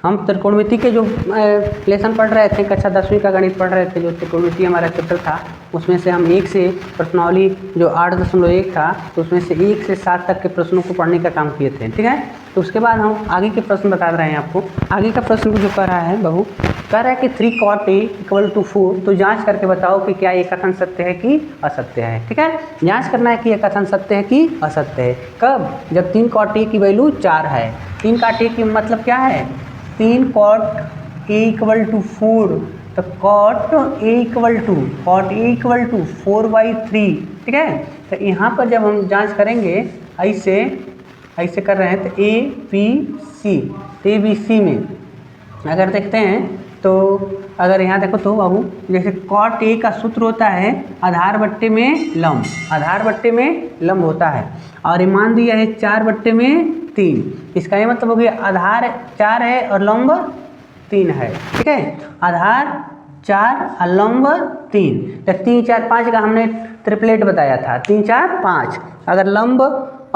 हम त्रिकोणमिति के जो लेसन पढ़ रहे थे, कक्षा 10वीं का गणित पढ़ रहे थे, जो त्रिकोणमिति हमारा चैप्टर था, उसमें से हम 1 से प्रश्नावली जो 8.1 था, तो उसमें से 1 से 7 तक के प्रश्नों को पढ़ने का काम किए थे, ठीक है। तो उसके बाद हम आगे के प्रश्न बता रहे हैं आपको। आगे का प्रश्न जो कर रहा है बहू, कह रहा है कि 3 cot A = 4, तो जांच करके बताओ कि क्या ये कथन सत्य है कि असत्य है, ठीक है। जांच करना है कि ये कथन सत्य है कि असत्य है। कब? जब 3 cot A की वैल्यू 4 है। 3 cot A की मतलब क्या है? 3 cot A = 4, तो cot A = 4/3, ठीक है। तो यहाँ पर जब हम जांच करेंगे ऐसे कर रहे हैं, तो ABC में अगर देखते हैं तो अगर यहाँ देखो तो बाबू, जैसे cot A का सूत्र होता है आधार बट्टे में लंब, आधार बट्टे में लंब होता है, और ये मान दिया है 4/3। इसका ये मतलब हो गया आधार 4 है और लंब 3 है, ठीक है। आधार 4 और लंब 3, तो 3 4 5 का हमने ट्रिपलेट बताया था, 3 4 5। अगर लंब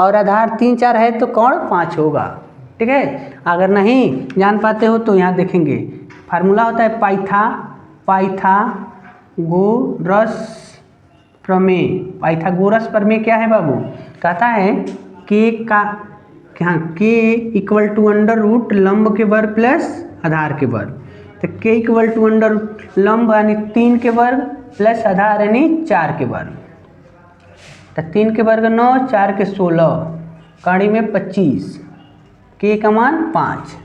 और आधार 3 4 है तो कोण 5 होगा, ठीक है। अगर नहीं जान पाते हो तो यहाँ देखेंगे, फार्मूला होता है पाइथागोरस प्रमेय। पाइथागोरस प्रमेय क्या है बाबू? कहता है k = लंब के वर्ग प्लस आधार के वर्ग। तो k = लंब यानी 3 के वर्ग प्लस आधार यानी 4 के वर्ग। तो 3 के वर्ग 9, 4 के 16, कड़ी में 25, k का मान 5।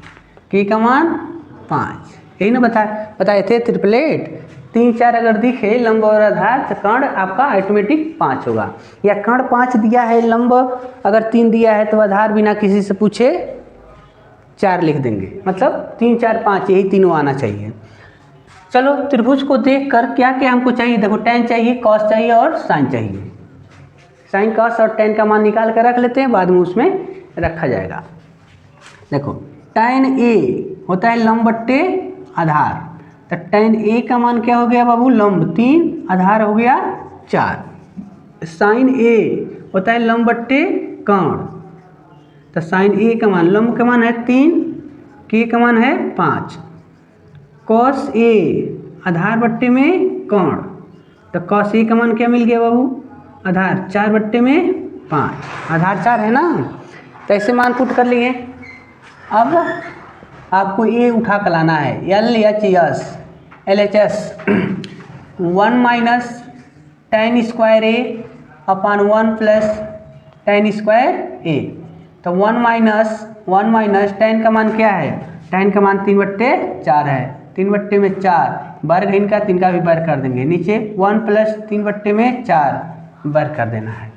यही ना बताए थे ट्रिपलेट। 3 4 अगर दिखे लंब और आधार तो कर्ण आपका ऑटोमेटिक 5 होगा, या कर्ण 5 दिया है, लंब अगर 3 दिया है तो आधार बिना किसी से पूछे 4 लिख देंगे, मतलब 3 4 5 यही तीनों आना चाहिए। चलो त्रिभुज को देख कर क्या क्या हमको चाहिए, देखो tan चाहिए, cos चाहिए और sin चाहिए। sin cos और tan का मान निकाल कर रख लेते हैं, बाद में उसमें रखा जाएगा। देखो tan A होता है लंब बट्टे आधार, तो tan A का मान क्या हो गया बाबू? लंब 3, आधार हो गया 4। sin A होता है लंब बट्टे कर्ण, तो sin A का मान, लंब का मान है 3, k का मान है 5। cos A आधार बट्टे में कर्ण, तो cos A का मान क्या मिल गया बाबू? आधार 4/5, आधार 4 है ना, तो ऐसे मान पुट कर लिए। अब आपको A उठा कर लाना है, LHS 1 - tan² A/1 + tan² A। तो 1 - tan का मान क्या है? tan का मान 3/4 है, 3/4 वर्ग इनका, 3 का भी वर्ग कर देंगे, नीचे 1 + 3/4 वर्ग कर देना है।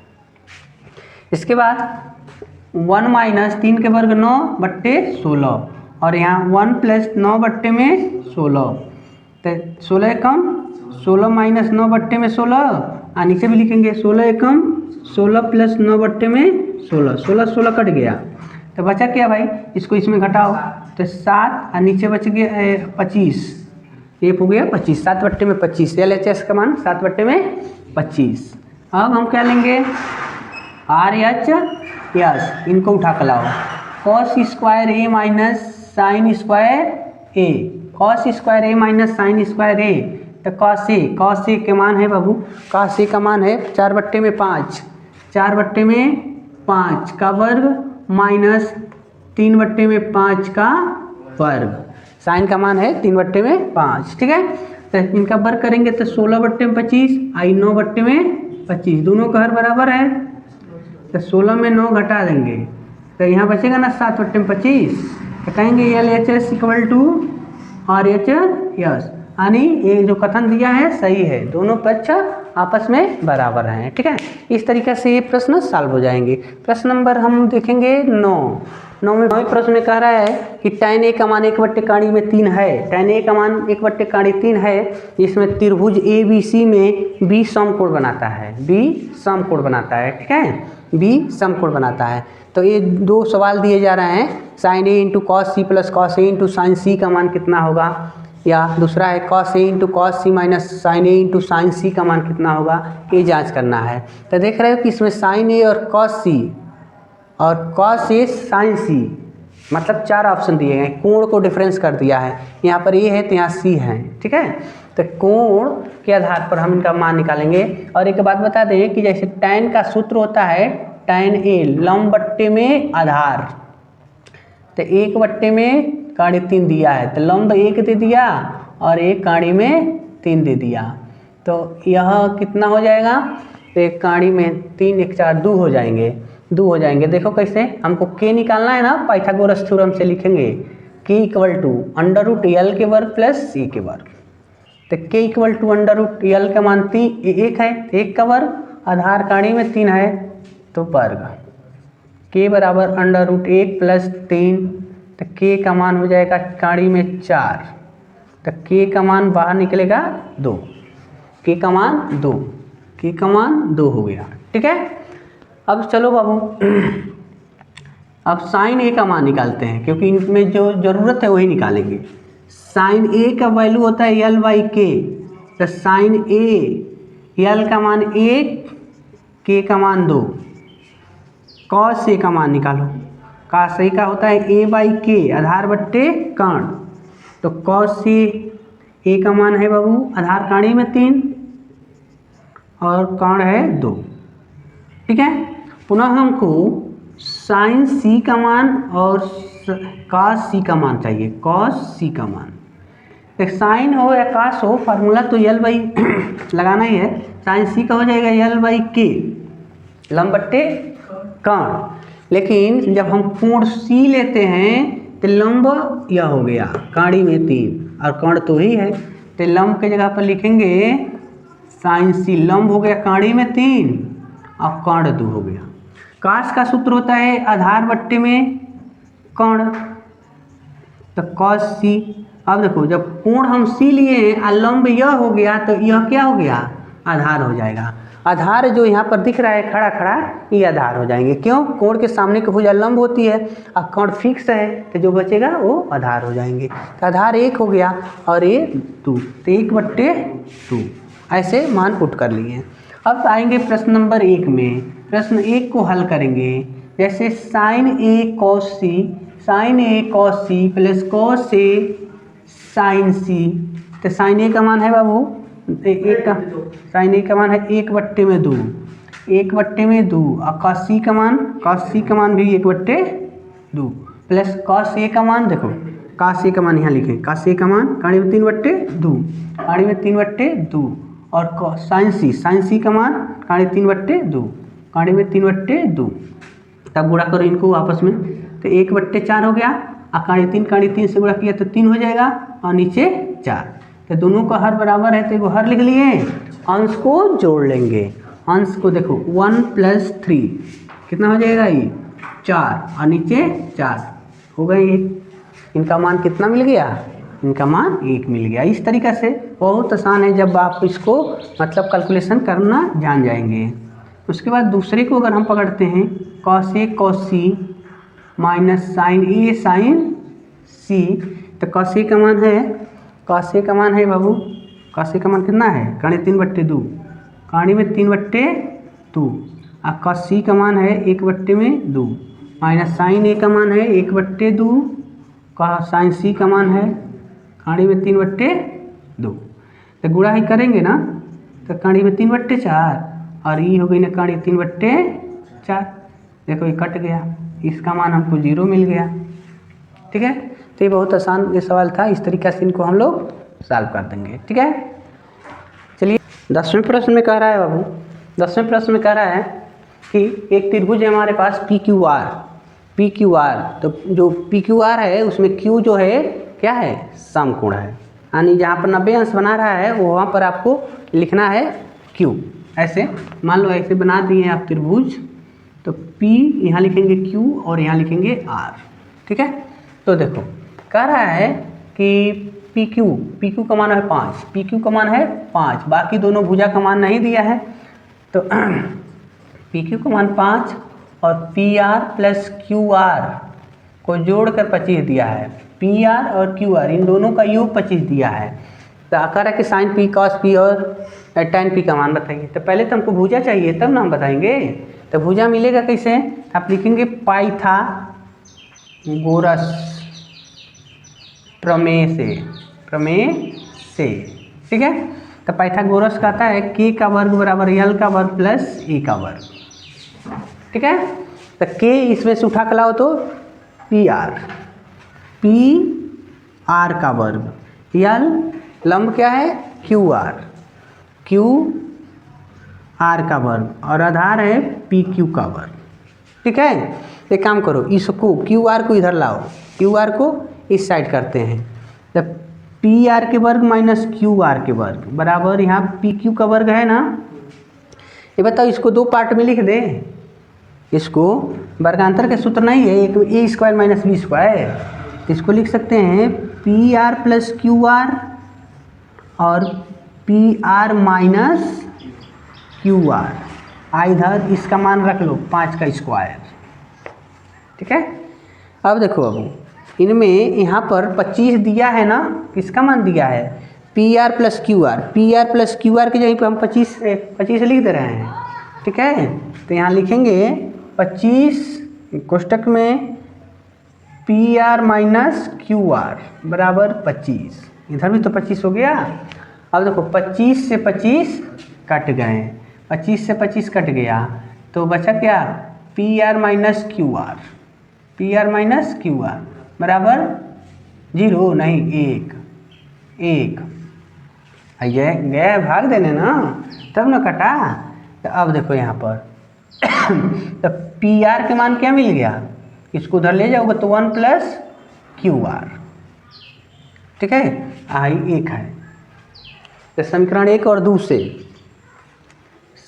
इसके बाद 1 - 3 के वर्ग 9/16, और यहाँ 1 + 9/16, तो 16 एकम 16 - 9/16, और नीचे भी लिखेंगे 16 एकम 16 + 9/16, 16 कट गया, तो बचा क्या भाई? इसको इसमें घटाओ, तो 7, और नीचे बच गया 25, ये हो गया 25, 7/25। LHS का मान 7/25। अब हम क्या लेंगे? RHS, इनको उठा कर लाओ, cos² A - sin² A, cos² A - sin² A, तो cos A के मान है बाबू, cos A का मान है 4/5, 4/5 का वर्ग माइनस 3/5 का वर्ग, साइन का मान है 3/5, ठीक है। तो इनका वर्ग करेंगे तो 16/25 आई 9/25, दोनों का हर बराबर है, तो 16 में 9 घटा देंगे, तो यहाँ बचेगा ना 7/25, तो कहेंगे LHS = RHS, यानी ये जो कथन दिया है सही है, दोनों पक्ष आपस में बराबर हैं, ठीक है। इस तरीके से ये प्रश्न सॉल्व हो जाएंगे। प्रश्न नंबर हम देखेंगे 9 में प्रश्न में कह रहा है कि tan A का मान 1/3 में 3 है, tan A का मान 1/3 है, इसमें त्रिभुज ABC में B समकोण बनाता है, B समकोण बनाता है, ठीक है, B समकोण बनाता है। तो ये 2 सवाल दिए जा रहे हैं, sin A × cos C + cos A × sin C का मान कितना होगा, या दूसरा है cos A × cos C - sin A × sin C का मान कितना होगा, ये जांच करना है। तो देख रहे हो कि इसमें sin A और cos C और cos A sin C, मतलब 4 ऑप्शन दिए गए, कोण को डिफरेंस कर दिया है, यहाँ पर ए है तो यहाँ सी है, ठीक है। तो कोण के आधार पर हम इनका मान निकालेंगे। और एक बात बता दें कि जैसे tan का सूत्र होता है tan a लंब बट्टे में आधार, तो 1 बट्टे में काड़ी 3 दिया है तो लंब 1 दे दिया और एक काड़ी में 3 दे दिया, तो यह कितना हो जाएगा, तो एक काड़ी में 3 1 4 2 हो जाएंगे, 2 हो जाएंगे। देखो कैसे हमको k निकालना है ना, पाइथागोरस थ्योरम से लिखेंगे k = √l के वर्ग प्लस a के वर्ग। तो k = √l का मान 1 है, 1 का वर्ग, आधार काड़ी में 3 है तो वर्ग, k बराबर √1 प्लस 3, तो k का मान हो जाएगा काड़ी में 4, तो k का मान बाहर निकलेगा 2, k का मान 2, k का मान 2 हो गया, ठीक है। अब चलो बाबू अब साइन a का मान निकालते हैं, क्योंकि इनमें जो ज़रूरत है वही निकालेंगे। साइन a का वैल्यू होता है l/k, तो साइन a l का मान 1, k का मान 2, कॉस a का मान निकालो, कॉस a का होता है a/k आधार बट्टे कर्ण, तो कॉस a का मान है बाबू आधार काड़ी में 3 और कर्ण है 2, ठीक है। पुनः हमको साइन c का मान और कॉस c का मान चाहिए, कॉस c का मान, एक साइन हो या कॉस हो फार्मूला तो लगाना ही है, साइन c का हो जाएगा l/k लंब बट्टे कर्ण, लेकिन जब हम कोण c लेते हैं तो लंब यह हो गया काड़ी में 3 और कर्ण तो ही है, तो लंब के जगह पर लिखेंगे साइन c, लंब हो गया काड़ी में 3 और कर्ण 2 हो गया। कॉस का सूत्र होता है आधार बट्टे में कर्ण, तो कॉस c। अब देखो जब कोण हम c लिए हैं और लंब यह हो गया तो यह क्या हो गया, आधार हो जाएगा। आधार जो यहाँ पर दिख रहा है खड़ा खड़ा, ये आधार हो जाएंगे, क्यों, कोण के सामने की भुजा लंब होती है और कर्ण फिक्स है, तो जो बचेगा वो आधार हो जाएंगे। तो आधार 1 हो गया और ये 2, तो 1/2 ऐसे मान पुट कर लिए। अब आएंगे प्रश्न नंबर 1 में, प्रश्न 1 को हल करेंगे। जैसे sine a cos c, sine a cos c plus cos a sine c, तो साइन a का मान है बाबू एक का, साइन a का मान है 1/2, 1/2 और cos c का मान भी 1/2 प्लस cos a का मान, देखो cos a का मान यहाँ लिखें, cos a का मान काड़ी में 3/2, काड़ी में 3/2 और साइन c का मान काड़ी 3/2, काड़ी में 3/2, तब गुणा करो इनको आपस में, तो 1/4 हो गया और काड़ी 3 से गुणा किया तो 3 हो जाएगा और नीचे 4, तो दोनों का हर बराबर है तो एगो हर लिख लिए, अंश को जोड़ लेंगे। अंश को देखो 1 + 3 कितना हो जाएगा, ये 4 और नीचे 4 हो गए, इनका मान कितना मिल गया, इनका मान 1 मिल गया। इस तरीक़ा से बहुत आसान है जब आप इसको मतलब कैलकुलेशन करना जान जाएंगे। उसके बाद दूसरे को अगर हम पकड़ते हैं cos a cos c minus sine a sine c, तो cos a का मान है बाबू, cos a का मान कितना है, काड़ी 3/2, काड़ी में 3/2 और cos c का मान है 1/2 माइनस साइन a का मान है 1/2 का साइन c का मान है काड़ी में 3/2, तो गुणा ही करेंगे ना, तो काड़ी में 3/4 और ये हो गई ना काड़ी 3/4, देखो ये कट गया, इसका मान हमको 0 मिल गया, ठीक है। तो ये बहुत आसान ये सवाल था, इस तरीक़े से इनको हम लोग सॉल्व कर देंगे, ठीक है। चलिए 10वें प्रश्न में कह रहा है बाबू, 10वें प्रश्न में कह रहा है कि एक त्रिभुज है हमारे पास PQR, तो जो PQR है उसमें Q जो है क्या है, समकोण है, यानी जहाँ पर 90 अंश बना रहा है वहाँ पर आपको लिखना है Q। ऐसे मान लो ऐसे बना दिए हैं आप त्रिभुज, तो P यहाँ लिखेंगे Q और यहाँ लिखेंगे R, ठीक है। तो देखो कह रहा है कि PQ का मान है 5, PQ का मान है 5, बाकी दोनों भुजा का मान नहीं दिया है, तो PQ का मान 5 और PR + QR को जोड़कर 25 दिया है, PR और QR इन दोनों का योग 25 दिया है। तो कह रहा है कि साइन P cos P और tan P का मान बताइए। तो पहले तो हमको भुजा चाहिए तब ना हम बताएंगे, तो भुजा मिलेगा कैसे, आप लिखेंगे पाई था पाइथागोरस प्रमेय से, ठीक है। तो पाइथागोरस कहता है k का वर्ग बराबर l का वर्ग प्लस a का वर्ग, ठीक है। तो k इसमें से उठा के लाओ तो p r का वर्ग, l लंब क्या है q r का वर्ग और आधार है p q का वर्ग, ठीक है। एक काम करो, इसको क्यू आर को इधर लाओ, क्यू आर को इस साइड करते हैं। जब पी आर के वर्ग माइनस क्यू आर के वर्ग बराबर यहाँ पी क्यू का वर्ग है ना। ये बताओ इसको दो पार्ट में लिख दे, इसको वर्गांतर के सूत्र नहीं है, एक A square minus B square, इसको लिख सकते हैं P R plus Q R और P R minus Q R. इधर इसका मान रख लो 5 का स्क्वायर, ठीक है। अब देखो, अब इनमें यहाँ पर 25 दिया है ना, किसका मान दिया है P R plus Q are, P R plus Q are के जगह पर हम 25 लिख दे रहे हैं, ठीक है। तो यहाँ लिखेंगे 25 कोष्टक में P R minus Q are बराबर 25, इधर भी तो 25 हो गया। अब देखो 25 से 25 कट गए, 25 से 25 कट गया तो बचा क्या P R minus Q are, P R minus Q are बराबर 0 नहीं 1 ये गया भाग देने ना, तब ना कटा। तो अब देखो यहाँ पर तो पी आर के मान क्या मिल गया, इसको उधर ले जाओगे तो 1 प्लस क्यू आर, ठीक है। आई 1 है। तो समीकरण 1 और 2 से,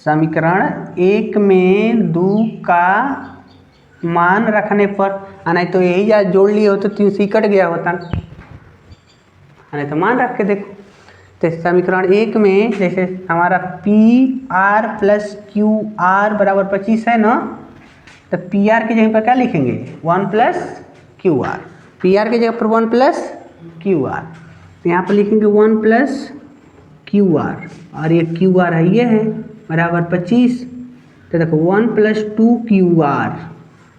समीकरण 1 में 2 का मान रखने पर, नहीं तो यही जा जोड़ लिए हो तो 3 से कट गया होता, नहीं तो मान रख के देखो। तो समीकरण 1 में जैसे हमारा P R plus Q are बराबर 25 है ना, तो पी आर की जगह पर क्या लिखेंगे 1 plus Q are, P R की जगह पर 1 प्लस क्यू आर, तो यहाँ पर लिखेंगे 1 प्लस क्यू आर और ये क्यू आर है ये है बराबर 25। तो देखो 1 plus 2 Q R,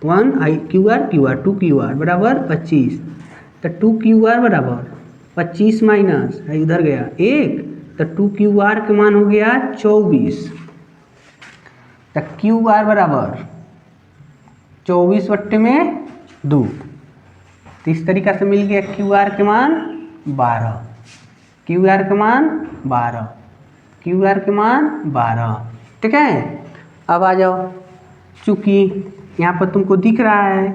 1 I Q R 2 Q R बराबर 25। तो 2 क्यू आर बराबर 25 माइनस इधर गया 1, तो 2 क्यू आर के मान हो गया 24। तो क्यू आर बराबर 24/2, तो इस तरीक़ा से मिल गया क्यू आर के मान 12, क्यू आर के मान 12, क्यू आर के मान 12, ठीक है। अब आ जाओ, चूँकि यहाँ पर तुमको दिख रहा है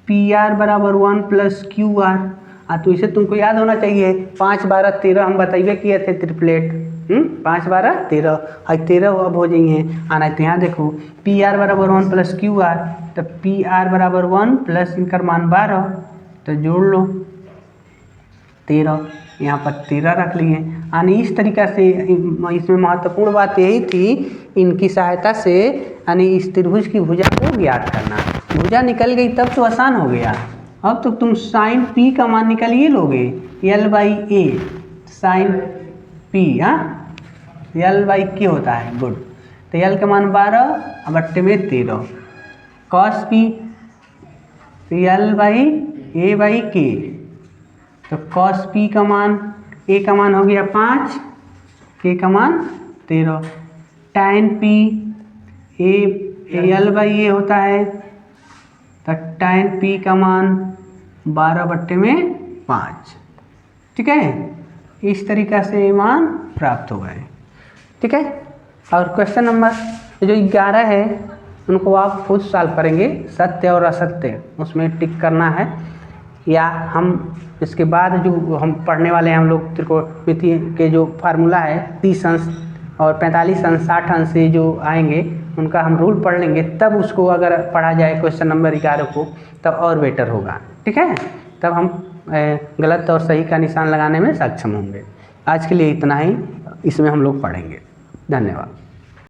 पी आर बराबर 1 प्लस क्यू आर, तो इसे तुमको याद होना चाहिए 5 12 13 हम बताइए किए थे ट्रिपलेट, 5 12 13 और 13 अब हो जाइए आना। तो यहाँ देखो पी आर बराबर 1 प्लस क्यू आर, तो पी आर बराबर 1 प्लस इनका मान 12, तो जोड़ लो 13, यहाँ पर 13 रख लिए। यानी इस तरीक़ा से इसमें महत्वपूर्ण बात यही थी, इनकी सहायता से यानी इस त्रिभुज की भुजा को ज्ञात करना। भुजा निकल गई तब तो आसान हो गया। अब तो तुम साइन पी का मान निकालिए लोगे L/A, साइन पी, L/K होता है, गुड। तो L का मान 12 बट्टे में 13, कॉस पी L/A/K, तो कॉस पी का मान A का मान हो गया 5, K का मान 13, टाइन पी L/A होता है, तो टाइन पी का मान 12/5, ठीक है। इस तरीक़ा से मान प्राप्त हो गए, ठीक है। और क्वेश्चन नंबर जो 11 है उनको आप खुद सॉल्व करेंगे, सत्य और असत्य उसमें टिक करना है, या हम इसके बाद जो हम पढ़ने वाले हैं हम लोग त्रिकोणमिति के जो फार्मूला है 30 अंश और 45 अंश 60 अंश से जो आएंगे उनका हम रूल पढ़ लेंगे, तब उसको अगर पढ़ा जाए क्वेश्चन नंबर 11 को तब और बेटर होगा, ठीक है। तब हम गलत और सही का निशान लगाने में सक्षम होंगे। आज के लिए इतना ही, इसमें हम लोग पढ़ेंगे। धन्यवाद।